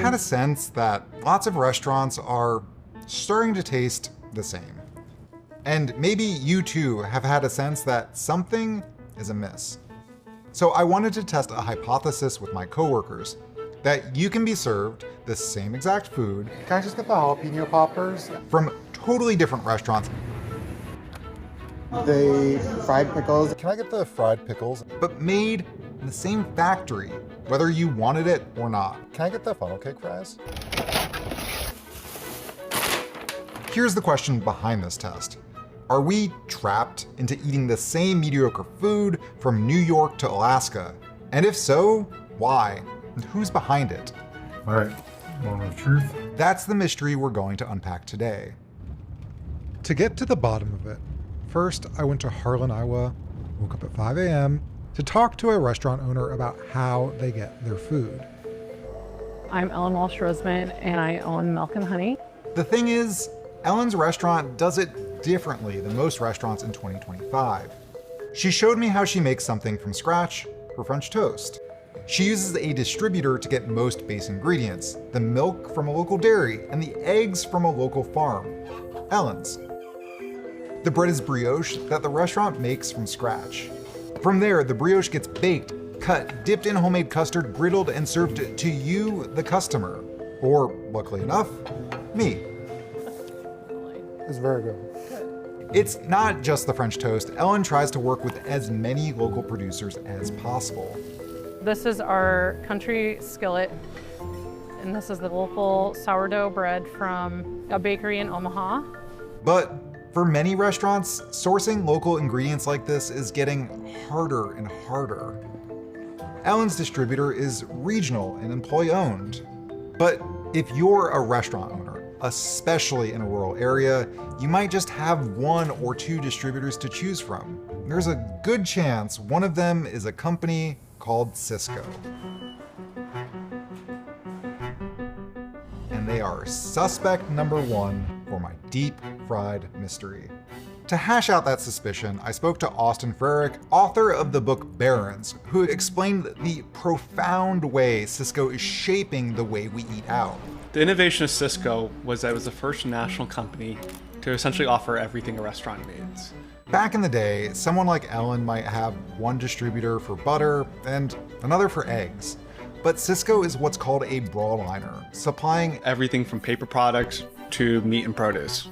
had a sense that lots of restaurants are starting to taste the same. And maybe you too have had a sense that something is amiss. So I wanted to test a hypothesis with my coworkers that you can be served the same exact food. Can I just get the jalapeno poppers? From totally different restaurants. The fried pickles. Can I get the fried pickles? But made in the same factory, whether you wanted it or not. Can I get the funnel cake fries? Here's the question behind this test. Are we trapped into eating the same mediocre food from New York to Alaska? And if so, why? And who's behind it? All right, moment of truth. That's the mystery we're going to unpack today. To get to the bottom of it, first I went to Harlan, Iowa, woke up at 5 a.m. to talk to a restaurant owner about how they get their food. I'm Ellen Walsh-Roseman, and I own Milk and Honey. The thing is, Ellen's restaurant does it differently than most restaurants in 2025. She showed me how she makes something from scratch for French toast. She uses a distributor to get most base ingredients, the milk from a local dairy and the eggs from a local farm, Ellen's. The bread is brioche that the restaurant makes from scratch. From there, the brioche gets baked, cut, dipped in homemade custard, griddled, and served to you, the customer. Or, luckily enough, me. It's very good. It's not just the French toast. Ellen tries to work with as many local producers as possible. This is our country skillet, and this is the local sourdough bread from a bakery in Omaha. But for many restaurants, sourcing local ingredients like this is getting harder and harder. Ellen's distributor is regional and employee-owned. But if you're a restaurant owner, especially in a rural area, you might just have one or two distributors to choose from. There's a good chance one of them is a company called Sysco. And they are suspect number one for my deep fried mystery. To hash out that suspicion, I spoke to Austin Frerick, author of the book Barron's, who explained the profound way Sysco is shaping the way we eat out. The innovation of Sysco was that it was the first national company to essentially offer everything a restaurant needs. Back in the day, someone like Ellen might have one distributor for butter and another for eggs. But Sysco is what's called a broadliner, supplying Everything from paper products to meat and produce.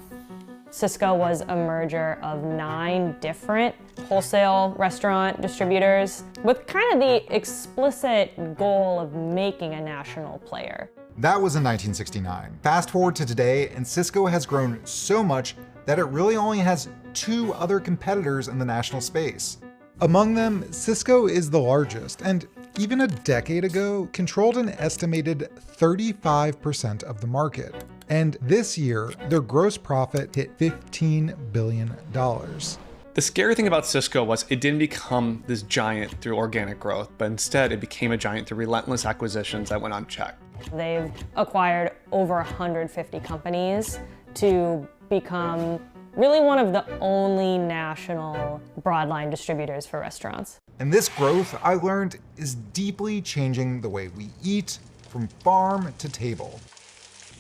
Sysco was a merger of 9 different wholesale restaurant distributors with kind of the explicit goal of making a national player. That was in 1969. Fast forward to today, and Sysco has grown so much that it really only has 2 other competitors in the national space. Among them, Sysco is the largest, and even a decade ago, controlled an estimated 35% of the market. And this year, their gross profit hit $15 billion. The scary thing about Sysco was it didn't become this giant through organic growth, but instead it became a giant through relentless acquisitions that went unchecked. They've acquired over 150 companies to become really one of the only national broadline distributors for restaurants. And this growth, I learned, is deeply changing the way we eat from farm to table.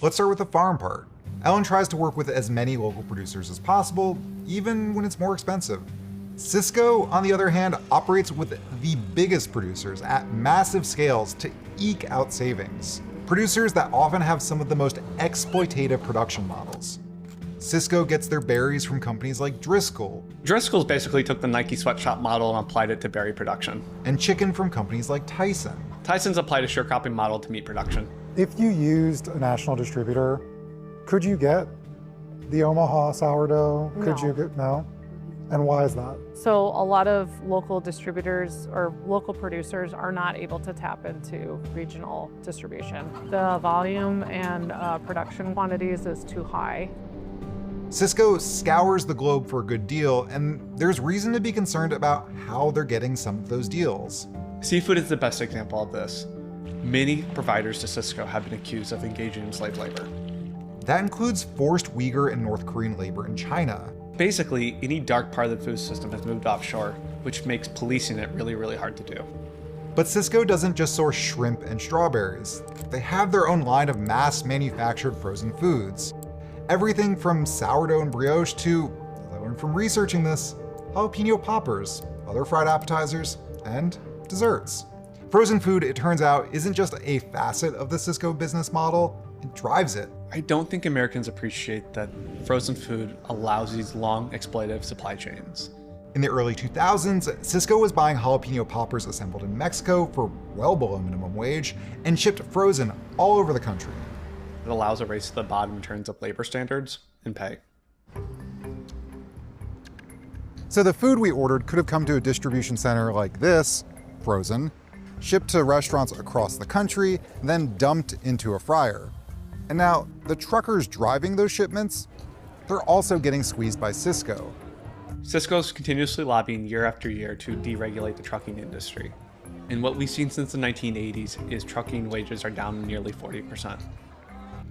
Let's start with the farm part. Ellen tries to work with as many local producers as possible, even when it's more expensive. Sysco, on the other hand, operates with the biggest producers at massive scales to eke out savings. Producers that often have some of the most exploitative production models. Sysco gets their berries from companies like Driscoll. Driscoll's basically took the Nike sweatshop model and applied it to berry production. And chicken from companies like Tyson. Tyson's applied a sharecropping model to meat production. If you used a national distributor, could you get the Omaha sourdough? Could No. you get, no? And why is that? So a lot of local distributors or local producers are not able to tap into regional distribution. The volume and production quantities is too high. Sysco scours the globe for a good deal, and there's reason to be concerned about how they're getting some of those deals. Seafood is the best example of this. Many providers to Sysco have been accused of engaging in slave labor. That includes forced Uyghur and North Korean labor in China. Basically, any dark part of the food system has moved offshore, which makes policing it really, really hard to do. But Sysco doesn't just source shrimp and strawberries. They have their own line of mass-manufactured frozen foods. Everything from sourdough and brioche to, as I learned from researching this, jalapeno poppers, other fried appetizers, and desserts. Frozen food, it turns out, isn't just a facet of the Sysco business model, it drives it. I don't think Americans appreciate that frozen food allows these long exploitative supply chains. In the early 2000s, Sysco was buying jalapeno poppers assembled in Mexico for well below minimum wage and shipped frozen all over the country. It allows a race to the bottom in terms of labor standards and pay. So the food we ordered could have come to a distribution center like this, frozen, shipped to restaurants across the country, then dumped into a fryer. And now, the truckers driving those shipments, they're also getting squeezed by Sysco. Sysco's continuously lobbying year after year to deregulate the trucking industry. And what we've seen since the 1980s is trucking wages are down nearly 40%.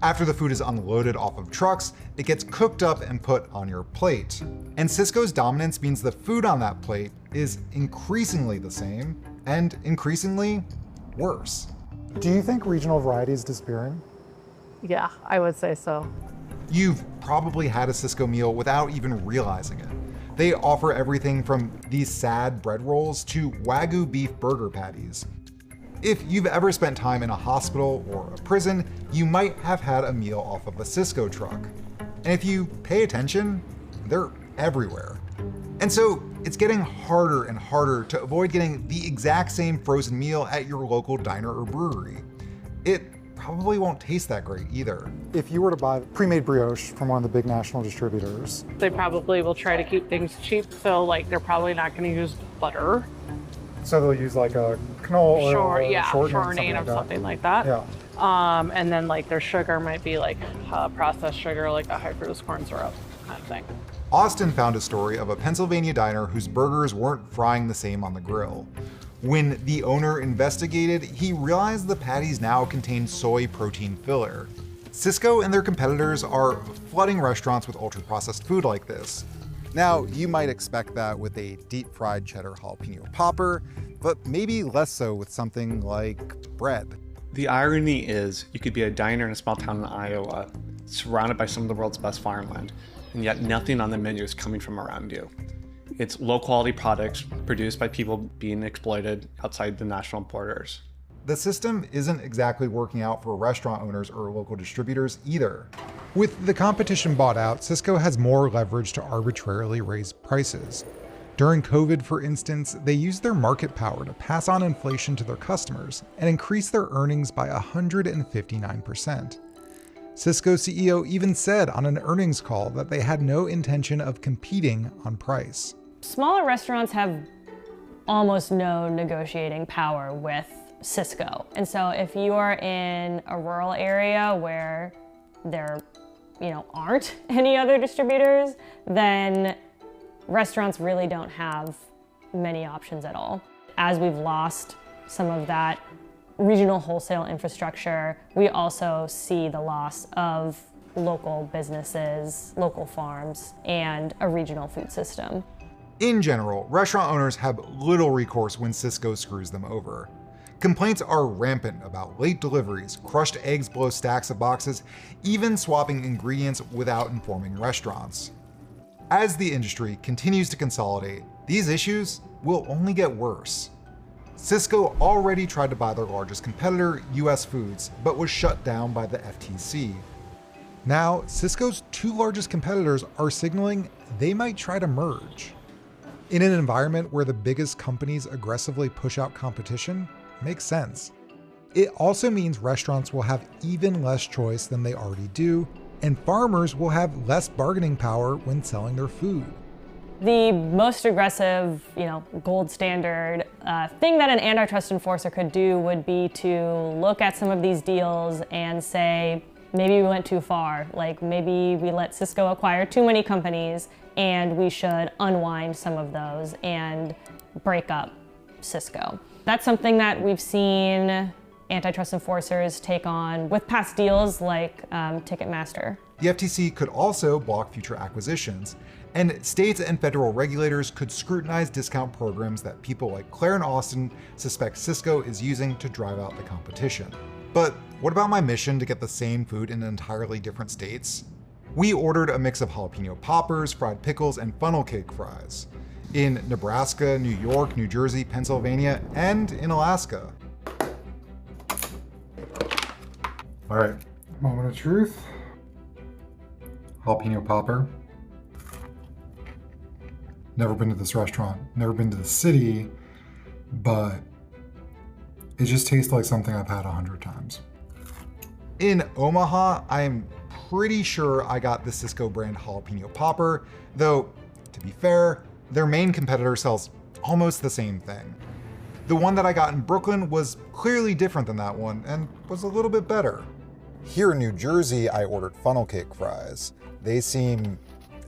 After the food is unloaded off of trucks, it gets cooked up and put on your plate. And Sysco's dominance means the food on that plate is increasingly the same and increasingly worse. Do you think regional variety is disappearing? Yeah, I would say so. You've probably had a Sysco meal without even realizing it. They offer everything from these sad bread rolls to Wagyu beef burger patties. If you've ever spent time in a hospital or a prison, you might have had a meal off of a Sysco truck. And if you pay attention, they're everywhere. And so it's getting harder and harder to avoid getting the exact same frozen meal at your local diner or brewery. It probably won't taste that great either. If you were to buy pre-made brioche from one of the big national distributors, They probably will try to keep things cheap, so like they're probably not going to use butter. so they'll use like a canola oil or Shortening or something like that. Yeah. And then like their sugar might be like processed sugar, like a high fructose corn syrup kind of thing. Austin found a story of a Pennsylvania diner whose burgers weren't frying the same on the grill. When the owner investigated, he realized the patties now contain soy protein filler. Sysco and their competitors are flooding restaurants with ultra-processed food like this. Now, you might expect that with a deep-fried cheddar jalapeno popper, but maybe less so with something like bread. The irony is, you could be a diner in a small town in Iowa, surrounded by some of the world's best farmland, and yet nothing on the menu is coming from around you. It's low-quality products produced by people being exploited outside the national borders. The system isn't exactly working out for restaurant owners or local distributors either. With the competition bought out, Sysco has more leverage to arbitrarily raise prices. During COVID, for instance, they used their market power to pass on inflation to their customers and increase their earnings by 159%. Sysco CEO even said on an earnings call that they had no intention of competing on price. Smaller restaurants have almost no negotiating power with Sysco. And so if you are in a rural area where there, aren't any other distributors, then restaurants really don't have many options at all. As we've lost some of that regional wholesale infrastructure, we also see the loss of local businesses, local farms, and a regional food system. In general, restaurant owners have little recourse when Sysco screws them over. Complaints are rampant about late deliveries, crushed eggs below stacks of boxes, even swapping ingredients without informing restaurants. As the industry continues to consolidate, these issues will only get worse. Sysco already tried to buy their largest competitor, US Foods, but was shut down by the FTC. Now, Sysco's two largest competitors are signaling they might try to merge. In an environment where the biggest companies aggressively push out competition, makes sense. It also means restaurants will have even less choice than they already do, and farmers will have less bargaining power when selling their food. The most aggressive, gold standard thing that an antitrust enforcer could do would be to look at some of these deals and say, maybe we went too far. Like maybe we let Sysco acquire too many companies and we should unwind some of those and break up Sysco. That's something that we've seen antitrust enforcers take on with past deals like Ticketmaster. The FTC could also block future acquisitions. And states and federal regulators could scrutinize discount programs that people like Claire and Austin suspect Sysco is using to drive out the competition. But what about my mission to get the same food in entirely different states? We ordered a mix of jalapeno poppers, fried pickles, and funnel cake fries in Nebraska, New York, New Jersey, Pennsylvania, and in Alaska. All right, Moment of truth. jalapeno popper. Never been to this restaurant, never been to the city, but it just tastes like something I've had 100 times. In Omaha, I am pretty sure I got the Sysco brand jalapeno popper, though, to be fair, their main competitor sells almost the same thing. The one that I got in Brooklyn was clearly different than that one and was a little bit better. Here in New Jersey, I ordered funnel cake fries. They seem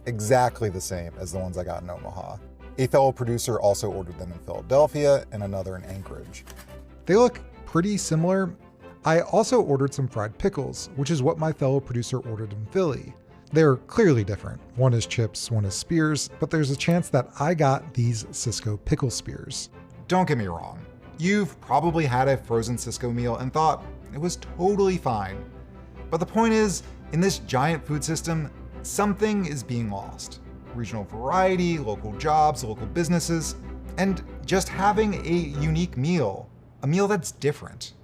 exactly the same as the ones I got in Omaha. A fellow producer also ordered them in Philadelphia and another in Anchorage. They look pretty similar. I also ordered some fried pickles, which is what my fellow producer ordered in Philly. They're clearly different. One is chips, one is spears, but there's a chance that I got these Sysco pickle spears. Don't get me wrong. You've probably had a frozen Sysco meal and thought it was totally fine. But the point is, in this giant food system, something is being lost. Regional variety, local jobs, local businesses, and just having a unique meal, a meal that's different.